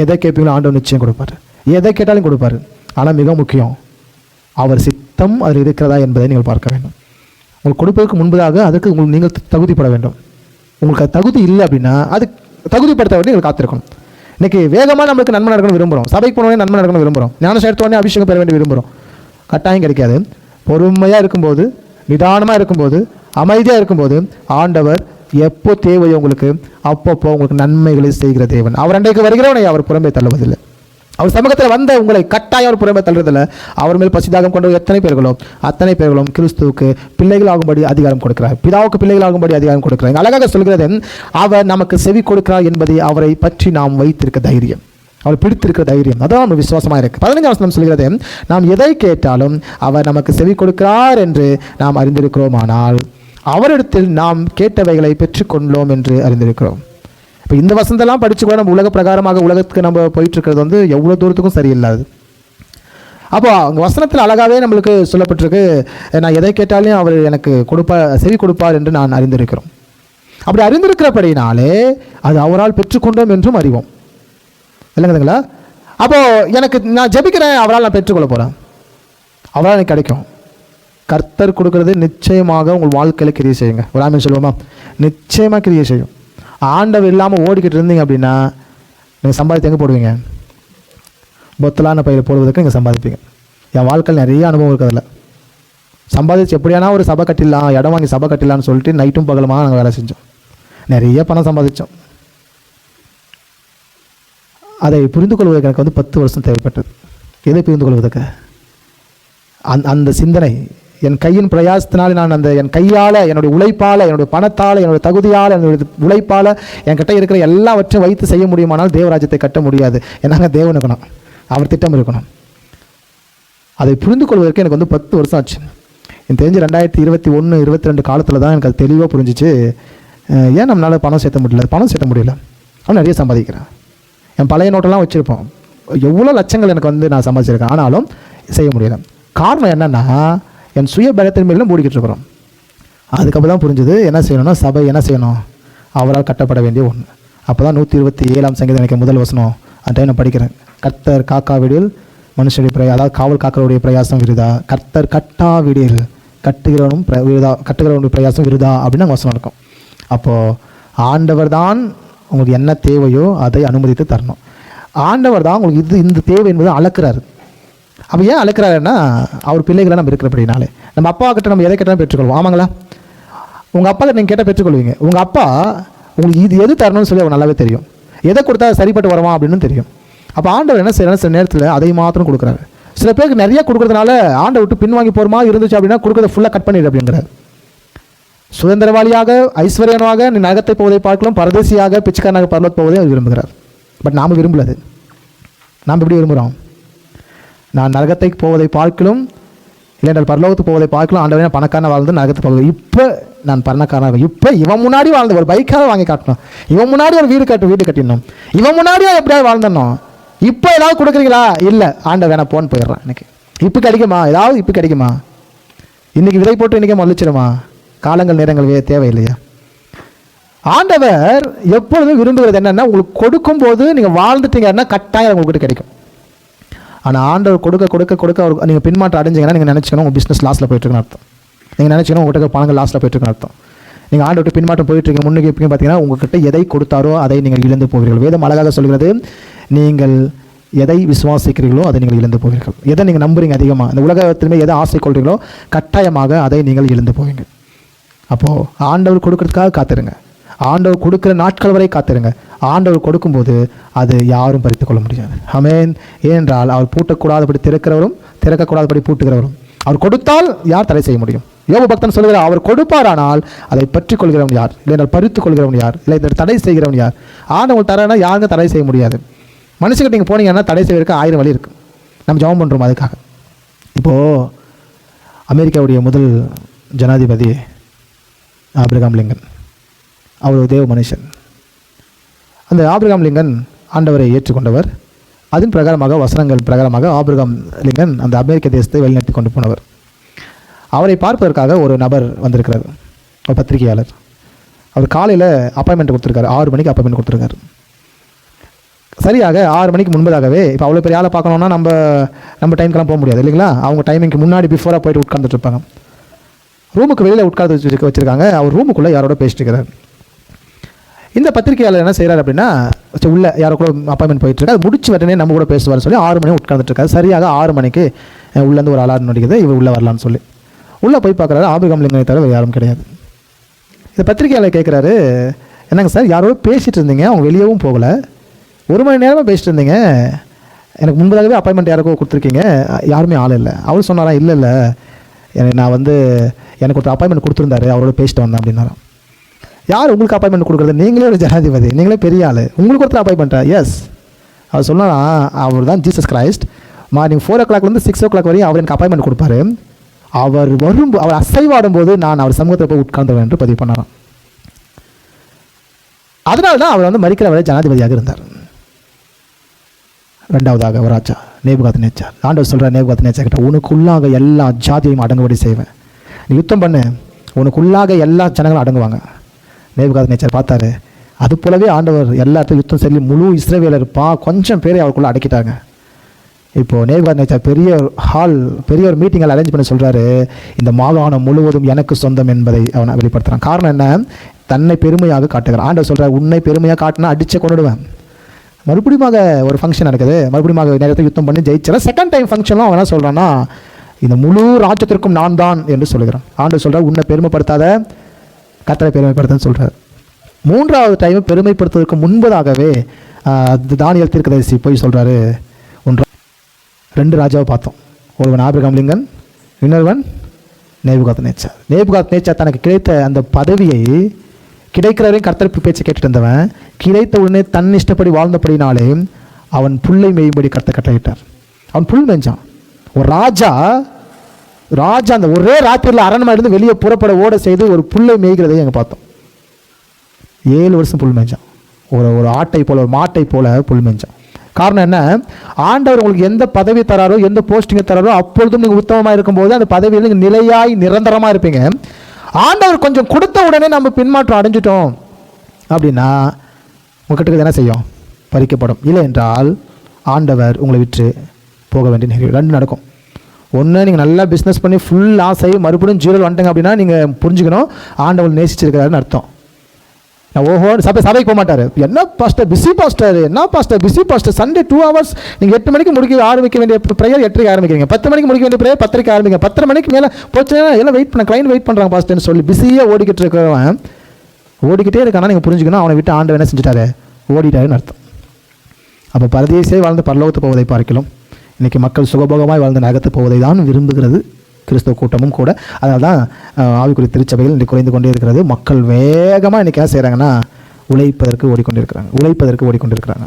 எதை கேட்பீங்களோ ஆண்டவர் நிச்சயம் கொடுப்பார். எதை கேட்டாலும் கொடுப்பார். ஆனால் மிக முக்கியம், அவர் சித்தம் அதில் இருக்கிறதா என்பதை நீங்கள் பார்க்க வேண்டும். உங்களுக்கு கொடுப்பதற்கு முன்பதாக அதுக்கு நீங்கள் தகுதிப்பட வேண்டும். உங்களுக்கு அது தகுதி இல்லை அப்படின்னா அது தகுதிப்படுத்த வேண்டிய நீங்கள் காத்திருக்கணும். இன்றைக்கி வேகமாக நம்மளுக்கு நன்மை நடக்கணும் விரும்புகிறோம், சபைக்கு போனோடனே நன்மை நடக்கணும் விரும்புகிறோம், ஞானம் சேர்த்தோடனே அபிஷேகம் பெற வேண்டி விரும்புகிறோம். கட்டாயம் கிடைக்காது. பொறுமையாக இருக்கும்போது, நிதானமாக இருக்கும்போது, அமைதியாக இருக்கும்போது ஆண்டவர் எப்போ தேவையோ உங்களுக்கு அப்பப்போ உங்களுக்கு நன்மைகளை செய்கிற தேவன். அவர் அன்றைக்கு வருகிறவனை அவர் புறம்பே தள்ளுவதில்லை. அவர் சமூகத்தில் வந்த உங்களை கட்டாயம் அவர் புறம்பே தள்ளுறதில்லை. அவர் மேல் பசிதாகம் கொண்ட எத்தனை பேர்களும் கிறிஸ்துவுக்கு பிள்ளைகள் ஆகும்படி அதிகாரம் கொடுக்கிறார். பிதாவுக்கு பிள்ளைகள் ஆகும்படி அதிகாரம் கொடுக்கிறார். அழகாக சொல்கிறது, அவர் நமக்கு செவி கொடுக்கிறார் என்பதை அவரை பற்றி நாம் வைத்திருக்க தைரியம், அவர் பிடித்திருக்கிற தைரியம், அதான் நம்ம விசுவாசமாக இருக்குது. 15 வசனம் சொல்கிறது, நாம் எதை கேட்டாலும் அவர் நமக்கு செவி கொடுக்கிறார் என்று நாம் அறிந்திருக்கிறோமானால் அவரிடத்தில் நாம் கேட்டவைகளை பெற்றுக்கொண்டோம் என்று அறிந்திருக்கிறோம். இப்போ இந்த வசனத்தெல்லாம் படித்து கூட நம்ம உலக பிரகாரமாக உலகத்துக்கு நம்ம போயிட்டுருக்கிறது வந்து எவ்வளோ தூரத்துக்கும் சரியில்லாது. அப்போ அங்கே வசனத்தில் அழகாகவே நம்மளுக்கு சொல்லப்பட்டிருக்கு, நான் எதை கேட்டாலும் அவர் எனக்கு செவி கொடுப்பார் என்று நான் அறிந்திருக்கிறோம். அப்படி அறிந்திருக்கிறபடினாலே அது அவரால் பெற்றுக்கொண்டோம் என்றும் அறிவோம், இல்லைங்களா? அப்போது எனக்கு நான் ஜெபிக்கிறேன், அவரால் நான் பெற்றுக்கொள்ள போகிறேன், அவரால் எனக்கு கிடைக்கும். கர்த்தர் கொடுக்கறது நிச்சயமாக உங்கள் வாழ்க்கையில் கிரியை செய்யுங்க. ஒரு ஆமென் சொல்லுவோமா? நிச்சயமாக கிரியை செய்யும். ஆண்டவர் இல்லாமல் ஓடிக்கிட்டு இருந்தீங்க அப்படின்னா நீங்கள் சம்பாதித்து எங்கே போடுவீங்க? பொத்தலான பயிர் போடுவதற்கு நீங்கள் சம்பாதிப்பீங்க. என் வாழ்க்கையில் நிறைய அனுபவம் இருக்குது. அதில் சம்பாதிச்சு எப்படியானா ஒரு சபை கட்டிடலாம், இடம் வாங்கி சபை கட்டிடலான்னு சொல்லிட்டு நைட்டும் பகலமாக நாங்கள் வேலை செஞ்சோம், நிறைய பணம் சம்பாதிச்சோம். அதை புரிந்து கொள்வதற்கு எனக்கு வந்து 10 வருஷம் தேவைப்பட்டது. எதை புரிந்து கொள்வதற்கு? அந்த சிந்தனை என் கையின் பிரயாசத்தினால், நான் என் கையால், என்னுடைய உழைப்பால், என்னுடைய பணத்தால், என்னுடைய தகுதியால், என்னுடைய உழைப்பால் என்கிட்ட இருக்கிற எல்லாவற்றையும் வைத்து செய்ய முடியுமானால் தேவராஜ்யத்தை கட்ட முடியாது. ஏன்னாங்க தேவன் இருக்கணும், அவர் திட்டம் இருக்கணும். அதை புரிந்து கொள்வதற்கு எனக்கு வந்து 10 வருஷம் ஆச்சு. எனக்கு தெரிஞ்சு 2021, 22 காலத்தில் தான் எனக்கு அது தெளிவாக புரிஞ்சிச்சு. ஏன் நம்மளால் பணம் சேர்த்த முடியல. அவன் நிறைய சம்பாதிக்கிறேன். என் பழைய நோட்டெல்லாம் வச்சுருப்போம், எவ்வளோ லட்சங்கள் எனக்கு வந்து நான் சம்பாதிச்சிருக்கேன், ஆனாலும் செய்ய முடியல. காரணம் என்னென்னா, என் சுய பலத்தின் மேலும் மூடிக்கிட்டு இருக்கிறோம். அதுக்கப்புறம் தான் புரிஞ்சுது என்ன செய்யணும்னா, சபை என்ன செய்யணும், அவரால் கட்டப்பட வேண்டிய ஒன்று. அப்போ தான் 127 சங்கீதம் எனக்கு முதல் வசனம் அந்த டைம் நான் படிக்கிறேன். கர்த்தர் காக்காவிடில் மனுஷனுடைய அதாவது காவல் காக்கிறவருடைய பிரயாசம் விருதா, கர்த்தர் கட்டாவிடில் கட்டுகிறவனுடைய பிரயாசம் விருதா அப்படின்னு வசனம் இருக்கும். அப்போது ஆண்டவர் தான் உங்களுக்கு என்ன தேவையோ அதை அனுமதித்து தரணும். ஆண்டவர் தான் உங்களுக்கு இந்த தேவை என்பதை அளக்கிறாரு. அப்போ ஏன் அழைக்கிறாருன்னா, அவர் பிள்ளைகளை நம்ம இருக்கிறபடினாலே. நம்ம அப்பா கிட்ட நம்ம எதை கேட்டாலும் பெற்றுக்கொள்வோம், ஆமாங்களா? உங்கள் அப்பா கிட்ட நீங்கள் கேட்டால் பெற்றுக்கொள்வீங்க. உங்கள் அப்பா உங்களுக்கு இது எது தரணும்னு சொல்லி அவர் நல்லாவே தெரியும், எதை கொடுத்தா சரிப்பட்டு வருவான் அப்படின்னு தெரியும். அப்போ ஆண்டவர் என்ன செய்யணும், சில நேரத்தில் அதை மாத்திரம் கொடுக்குறாரு. சில பேருக்கு நிறைய கொடுக்குறதுனால ஆண்டை விட்டு பின்வாங்கி போகிறமா இருந்துச்சு அப்படின்னா கொடுக்குறத ஃபுல்லாக கட் பண்ணிடு அப்படிங்கிறார். சுதந்திரவாளியாக ஐஸ்வர்யனாக நீ நகத்தை போவதை பார்க்கலாம், பரதேசியாக பிச்சைக்காரனாக பரலோகத்துக்கு போவதை அவர் விரும்புகிறார். பட் நாம் விரும்பலது. நாம் எப்படி விரும்புகிறோம்? நான் நரகத்தைக்கு போவதை பார்க்கலாம், இல்லைன்றால் பரலோகத்துக்கு போவதை பார்க்கலாம், ஆண்டவரே பணக்காரன வாழ்ந்து நரகத்துக்கு போவது. இப்போ நான் பணக்காரனாக. இப்போ இவன் முன்னாடி வாழ்ந்த ஒரு பைக்காக வாங்கி காட்டணும், இவன் முன்னாடி ஒரு வீடு கட்டிடணும், இவன் முன்னாடியே எப்படியாவது வாழ்ந்தணும். இப்போ ஏதாவது கொடுக்குறீங்களா? இல்லை, ஆண்டவர் வேணா போன்னு போயிடுறான். எனக்கு இப்போ கிடைக்குமா? ஏதாவது இப்போ கிடைக்குமா? இன்றைக்கி விதை போட்டு இன்றைக்கே மொழிச்சிடுமா? காலங்கள் நேரங்கள் தேவையில்லையா? ஆண்டவர் எப்பொழுதும் விரும்புகிறது என்னென்னா, உங்களுக்கு கொடுக்கும்போது நீங்கள் வாழ்ந்துட்டீங்கன்னா கட்டாயம் உங்கள்கிட்ட கிடைக்கும். ஆனால் ஆண்டவர் கொடுக்க கொடுக்க கொடுக்க அவர் நீங்கள் பின்மாற்றம் அடைஞ்சிங்கன்னா நீங்கள் நினச்சிக்கணும் உங்கள் பிஸ்னஸ் லாஸில் போயிட்டுருக்குன்னு அர்த்தம். நீங்கள் நினச்சிக்கணும் உங்கள்கிட்ட பணங்கள் லாஸில் போயிட்டுருக்குன்னு அர்த்தம். நீங்கள் ஆண்டவர்கிட்ட பின்மாற்றம் போயிட்டுருக்கீங்க. முன்னுக்கு எப்படின்னு பார்த்தீங்கன்னா, உங்கள்கிட்ட எதை கொடுத்தாரோ அதை நீங்கள் இழந்து போவீர்கள். வேதம் அழகாக சொல்கிறது, நீங்கள் எதை விசுவாசிக்கிறீர்களோ அதை நீங்கள் இழந்து போவீர்கள். எதை நீங்கள் நம்புறீங்க அதிகமாக, இந்த உலகத்திலுமே எதை ஆசை கொள்கிறீங்களோ கட்டாயமாக அதை நீங்கள் இழந்து போவீங்க. அப்போது ஆண்டவர் கொடுக்கறதுக்காக காத்துருங்க. ஆண்டவர் கொடுக்குற நாட்கள் வரை காத்துருங்க. ஆண்டவர் கொடுக்கும்போது அது யாரும் பறித்து கொள்ள முடியாது. ஆமென். ஏனென்றால் அவர் பூட்டக்கூடாதபடி திறக்கிறவரும் திறக்கக்கூடாதபடி பூட்டுகிறவரும். அவர் கொடுத்தால் யார் தடை செய்ய முடியும்? யோபு பக்தன் சொல்கிறார், அவர் கொடுப்பாரானால் அதை பற்றி கொள்கிறவன் யார்? இல்லை பறித்து கொள்கிறவன் யார்? இல்லை இதை தடை செய்கிறவன் யார்? ஆண்டவர் தரனா யாருங்க தடை செய்ய முடியாது. மனுஷங்கிட்ட நீங்கள் போனீங்கன்னா தடை செய்வதற்கு 1000 வழி இருக்குது. நம்ம ஜெபம் பண்ணுறோம் அதுக்காக. இப்போது அமெரிக்காவுடைய முதல் ஜனாதிபதி ஆபிரகாம் லிங்கன், அவர் ஒரு தேவ மனுஷன். அந்த ஆபிரகாம் லிங்கன் ஆண்டவரை ஏற்றுக்கொண்டவர். அதன் பிரகாரமாக வசனங்கள் பிரகாரமாக ஆபிரகாம் லிங்கன் அந்த அமெரிக்க தேசத்தை வழிநடத்தி கொண்டு போனவர். அவரை பார்ப்பதற்காக ஒரு நபர் வந்திருக்கிறார், ஒரு பத்திரிகையாளர். அவர் காலையில் அப்பாயின்மெண்ட் கொடுத்துருக்காரு, 6 மணிக்கு அப்பாயின்மெண்ட் கொடுத்துருக்காரு. சரியாக 6 மணிக்கு முன்பதாகவே, இப்போ அவ்வளோ பெரிய ஆளை பார்க்கணுன்னா நம்ம டைமுக்கெல்லாம் போக முடியாது இல்லைங்களா? அவங்க டைமிங்க்கு முன்னாடி பிஃபோராக போய்ட்டு உட்கார்ந்துட்டு இருப்பாங்க. ரூமுக்கு வெளியில் உட்கார்ந்து வச்சுருக்காங்க. அவர் ரூமுக்குள்ளே யாரோட பேசிட்டு இருக்கிறார். இந்த பத்திரிகையாளர் என்ன செய்கிறார் அப்படின்னா, உள்ள யாரோ கூட அப்பாயின்மெண்ட் போயிட்டு இருக்கு, அது முடிச்சு உடனே நம்ம கூட பேசுவார் சொல்லி 6 மணி உட்காந்துட்டு இருக்காரு. சரியாக 6 மணிக்கு உள்ளேருந்து ஒரு அலாரம் நடிக்குது, இவர் உள்ளே வரலான்னு சொல்லி. உள்ளே போய் பார்க்குறாரு, ஆபிரகாம் லிங்கனை தவிர யாரும் கிடையாது. இந்த பத்திரிகையாளர் கேட்குறாரு, என்னங்க சார் யாரோட பேசிகிட்டு இருந்தீங்க, அவங்க வெளியவும் போகலை, 1 மணி நேரமாக பேசிட்டு இருந்தீங்க, எனக்கு முன்பதாகவே அப்பாயின்மெண்ட் யாருக்கோ கொடுத்துருக்கீங்க, யாருமே ஆள் இல்லை. அவர் சொன்னாரா, இல்லை நான் எனக்கு ஒரு அப்பாயின்மெண்ட் கொடுத்துருந்தாரு, அவரோட பேசிட்டு வந்தேன் அப்படின்னாராம். யார் உங்களுக்கு அப்பாயின்மெண்ட் கொடுக்குறது? நீங்களே ஒரு ஜனாதிபதி, நீங்களே பெரிய ஆள், உங்களுக்கு ஒருத்தர் அப்பாயின்மெண்ட்டா? எஸ். அவர் சொன்னாரா, அவர் தான் ஜீசஸ் கிரைஸ்ட். மார்னிங் 4 o'clockலேருந்து 6 o'clock வரையும் அவர் எனக்கு அப்பாயின்மெண்ட் கொடுப்பாரு. அவர் அவர் அசைவாடும் போது நான் அவர் சமூகத்தில் போய் உட்கார்ந்துவேன் என்று பதிவு பண்ணாராம். அதனால தான் அவர் மரிக்கிற வரை ஜனாதிபதியாக இருந்தார். 2வதாக ஒரு ராஜா நேபுகாத்நேச்சார். ஆண்டவர் சொல்கிற நேபுகாத்நேச்சார் கிட்ட, உனக்குள்ளாக எல்லா ஜாதியையும் அடங்குபடி செய்வேன், நீ யுத்தம் பண்ணு, உனக்குள்ளாக எல்லா ஜனங்களும் அடங்குவாங்க. நேபுகாத்நேச்சார் பார்த்தாரு. அது போலவே ஆண்டவர் எல்லாத்தையும் யுத்தம் சொல்லி முழு இஸ்ரவேலர் கொஞ்சம் பேரை அவருக்குள்ளே அடக்கிட்டாங்க. இப்போது நேபுகாத்நேச்சார் பெரிய ஒரு மீட்டிங்கில் அரேஞ்ச் பண்ணி சொல்கிறாரு, இந்த மாகாணம் முழுவதும் எனக்கு சொந்தம் என்பதை அவனை வெளிப்படுத்துகிறான். காரணம் என்ன? தன்னை பெருமையாக காட்டுகிறான். ஆண்டவர் சொல்கிறார், உன்னை பெருமையாக காட்டினா அடிச்சே கொண்டுடுவேன். மறுபடியும் ஒரு ஃபங்க்ஷன் நடக்குது, மறுபடியும் நேரத்தை யுத்தம் பண்ணி ஜெயிச்சல. செகண்ட் டைம் ஃபங்க்ஷனும் அவன் என்ன சொல்கிறான்னா, இந்த முழு ராஜ்யத்திற்கும் நான் தான் என்று சொல்லுகிறான். ஆண்டவர் சொல்கிறார், உன்னை பெருமைப்படுத்தாத, கர்த்தரை பெருமைப்படுத்துன்னு சொல்கிறார். 3வது டைம் பெருமைப்படுத்துவதற்கு முன்பதாகவே தானியேல் தீர்க்கதரிசி போய் சொல்கிறாரு, 2 ராஜாவை பார்த்தோம், ஒருவன் ஆபிரகாம் லிங்கன், இன்னொருவன் நேபுகாத்நேச்சார். நேபுகாத்நேச்சார் தனக்கு கிடைத்த அந்த பதவியை கிடைக்கிறவரையும் கர்த்தர் பேச்சை கேட்டுட்டு இருந்தவன், கிடைத்த உடனே தன் இஷ்டப்படி வாழ்ந்தபடினாலே அவன் புல்லை மேயும்படி கர்த்தர் கட்டளையிட்டார். அவன் புல் மேய்ஞ்சான். ஒரு ராஜா அந்த ஒரே ராத்திரியில் அரண்மனை இருந்து வெளியே புறப்பட ஓட செய்து ஒரு புல்லை மேய்கிறதையும் எங்கே பார்த்தோம். 7 வருஷம் புல் மேய்ஞ்சான். ஒரு ஆட்டை போல, ஒரு மாட்டை போல புல் மேய்ஞ்சான். காரணம் என்ன? ஆண்டவர் உங்களுக்கு எந்த பதவி தராரோ, எந்த போஸ்டிங்கை தராரோ, அப்பொழுதும் நீங்கள் உத்தமமாக இருக்கும்போது அந்த பதவியில் நீங்கள் நிலையாய் நிரந்தரமாக இருப்பீங்க. ஆண்டவர் கொஞ்சம் கொடுத்த உடனே நம்ம பின்மாற்றம் அடைஞ்சிட்டோம் அப்படின்னா உங்ககிட்ட என்ன செய்யும்? பறிக்கப்படும். இல்லை என்றால் ஆண்டவர் உங்களை விட்டு போக வேண்டிய நிகழ்வு 2 நடக்கும். ஒன்று, நீங்கள் நல்லா பிஸ்னஸ் பண்ணி ஃபுல் லாஸ் ஆகி மறுபடியும் ஜீரோவில் வந்துட்டங்க அப்படின்னா நீங்கள் புரிஞ்சுக்கணும், ஆண்டவர் நேசிச்சிருக்கிறாருன்னு அர்த்தம். ஓஹோ, சபைக்கு போக மாட்டார். என்ன பாஸ்டர் பிஸி பாஸ்டர், என்ன pastor busy pastor, Sunday 2 hours நீங்கள் 8 மணிக்கு ஆரம்பிக்க வேண்டிய ப்ரேயர் 8:30 ஆரம்பிக்கிறீங்க, 10 மணிக்கு முடிக்க வேண்டிய ப்ரேயர் 10:30 ஆரம்பிங்க, 10 மணிக்கு மேலே போச்சுன்னா எல்லாம் வெயிட் பண்ண, கிளைண்ட் வெயிட் பண்ணுறாங்க பாஸ்டர்னு சொல்லி பிஸியாக ஓடிக்கிட்டு இருக்கிறவன் ஓடிக்கிட்டே இருக்கானா நீங்கள் புரிஞ்சுக்கணும், அவனை விட்டு ஆண்டவர் என்ன செஞ்சுட்டாரு? ஓடிட்டாருன்னு அர்த்தம். அப்போ பரதேசியை வாழ்ந்து பரலோகத்து போவதை பார்க்கலாம், இன்றைக்கி மக்கள் சுகபோகமாய் வாழ்ந்து நகர்த்து போவதை தான் விரும்புகிறது கிறிஸ்தவ கூட்டமும் கூட. அதனால தான் ஆவிக்குரிய திருச்சபைகள் இன்றைக்கி குறைந்து கொண்டே இருக்கிறது. மக்கள் வேகமாக இன்றைக்கி என்ன செய்கிறாங்கன்னா, உழைப்பதற்கு ஓடிக்கொண்டிருக்கிறாங்க.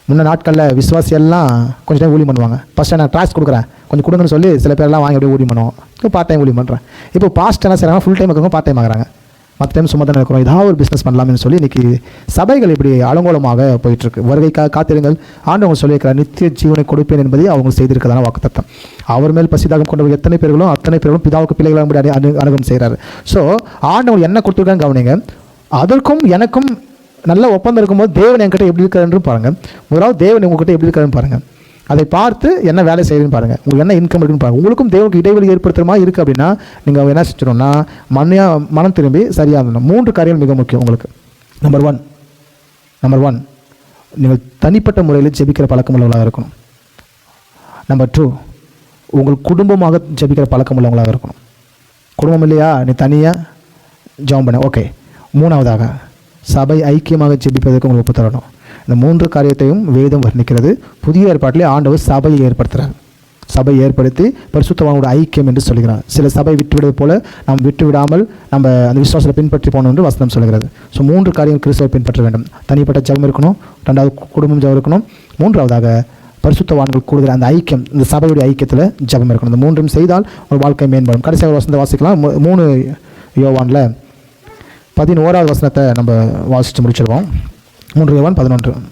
முன்ன நாட்களில் விசுவாசியெல்லாம் கொஞ்சம் டைம் ஊழியம் பண்ணுவாங்க. ஃபஸ்ட்டு நான் ட்ராக்ஸ் கொடுக்குறேன், கொஞ்சம் கொடுங்கன்னு சொல்லி சில பேரெல்லாம் வாங்கி அப்படியே ஊழியம் பண்ணுவோம், பார்ட் டைம் ஊழியம் பண்ணுறேன். இப்போ பாஸ்ட் என்ன செய்கிறாங்க? ஃபுல் டைம் இருக்கவங்க பார்ட் டைம் ஆகிறாங்க. மற்ற டைம் சும்மா தானே இருக்கிறோம், ஏதாவது ஒரு பிஸ்னஸ் பண்ணலாம்னு சொல்லி இன்றைக்கி சபைகள் இப்படி அலங்கோலமாக போயிட்டுருக்கு. வருகைக்காக காத்திருங்கள், ஆண்டவங்க சொல்லியிருக்கிறார் நித்திய ஜீவனை கொடுப்பேன் என்பதை அவங்க செய்திருக்கிறதான வாக்குத்தத்தம். அவர் மேல் பசிதாகம் கொண்டவர் எத்தனை பேர்களும் அத்தனை பேர்களும் பிதாவுக்கு பிள்ளைகளாக அனுகூலம் செய்கிறார். ஸோ ஆண்டவர் என்ன கொடுத்துருக்காங்க கவனிங்க. அதற்கும் எனக்கும் நல்ல ஒப்பந்தம் இருக்கும்போது தேவன் என்கிட்ட எப்படி இருக்காருன்னு பாருங்கள். முதலாவது தேவன் உங்ககிட்ட எப்படி இருக்காருன்னு பாருங்கள். அதை பார்த்து என்ன வேலை செய்யுதுன்னு பாருங்கள். உங்களுக்கு என்ன இன்கம் இருக்குன்னு பாருங்கள். உங்களுக்கும் தேவனுக்கு இடைவெளி ஏற்படுத்துகிற மாதிரி இருக்குது அப்படின்னா நீங்கள் என்ன செஞ்சிடணும்னா மனம் திரும்பி சரியாக இருந்தணும். 3 காரியங்கள் மிக முக்கியம் உங்களுக்கு. நம்பர் ஒன் நீங்கள் தனிப்பட்ட முறையில் ஜெபிக்கிற பழக்கம் உள்ளவங்களாக இருக்கணும். நம்பர் 2 உங்கள் குடும்பமாக ஜெபிக்கிற பழக்கம் உள்ளவங்களாக இருக்கணும். குடும்பம் இல்லையா, நீ தனியாக ஜெபம் பண்ண ஓகே. 3வதாக சபை ஐக்கியமாக ஜெபிப்பதற்கு உங்களுக்கு ஒப்பு தரணும். இந்த 3 காரியத்தையும் வேதம் வர்ணிக்கிறது. புதிய ஏற்பாட்டிலே ஆண்டவர் சபையை ஏற்படுத்துகிறார். சபை ஏற்படுத்தி பரிசுத்தவான்களோட ஐக்கியம் என்று சொல்கிறார். சில சபை விட்டுவிடுவது போல நாம் விட்டு விடாமல் நம்ம அந்த விசுவாசத்தை பின்பற்றி போகணும் என்று வசனம் சொல்கிறது. ஸோ 3 காரியங்கள் கிறிஸ்துவை பின்பற்ற வேண்டும். தனிப்பட்ட ஜெபம் இருக்கணும், 2வது குடும்பம் ஜெபம் இருக்கணும், 3வதாக பரிசுத்தவான்கள் கூடுதல் அந்த ஐக்கியம், இந்த சபையுடைய ஐக்கியத்தில் ஜெபம் இருக்கணும். இந்த 3ம் செய்தால் ஒரு வாழ்க்கை மேம்படும். கடைசியாக வசனத்தை வாசிக்கலாம். 3 யோவானில் 11வது வசனத்தை நம்ம வாசித்து முடிச்சிருவோம். 3 யோவான் 11.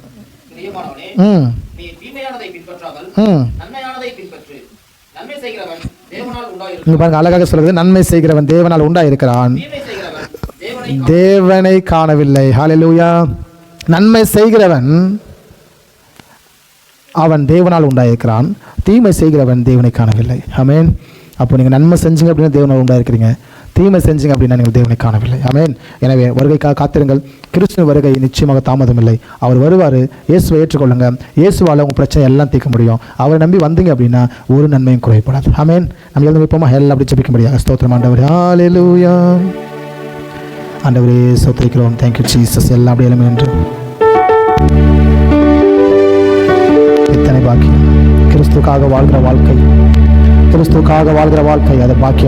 பாருங்க, அழகாக சொல்றது, நன்மை செய்கிறவன் தேவனால் உண்டாயிருக்கிறான், தேவனை காணவில்லை. ஹல்லேலூயா. நன்மை செய்கிறவன் அவன் தேவனால் உண்டாயிருக்கிறான், தீமை செய்கிறவன் தேவனை காணவில்லை. ஆமென். அப்போ நீங்கள் நன்மை செஞ்சீங்க அப்படின்னா தேவனால் உண்டாயிருக்கிறீங்க, தீமை செஞ்சீங்க அப்படின்னா நீங்கள் தேவனை காணவில்லை. ஆமென். எனவே வருகைக்காக காத்திருங்கள். கிறிஸ்துவின் வருகை நிச்சயமாக தாமதம் இல்லை. அவர் வருவார். இயேசுவை ஏற்றுக்கொள்ளுங்க. இயேசுவால் உங்கள் பிரச்சனை எல்லாம் தீர்க்க முடியும். அவரை நம்பி வந்தீங்க அப்படின்னா ஒரு நன்மையும் குறைப்படாது. ஆமென். நம்ம எழுந்து வைப்போமா? எல்லாம் அப்படி ஜெபிக்க முடியாது. ஸ்தோத்திரம் ஆண்டவரே. ஹல்லேலூயா. ஆண்டவரே ஸ்தோத்திரிக்கிறோம். Thank you Jesus. எல்லாம் அப்படி எல்லாமே என்று எத்தனை பாக்கியம். கிறிஸ்துக்காக வாழ்கிற வாழ்க்கை, கிறிஸ்துக்காக வாழ்கிற வாழ்க்கை, அது பாக்கியம்.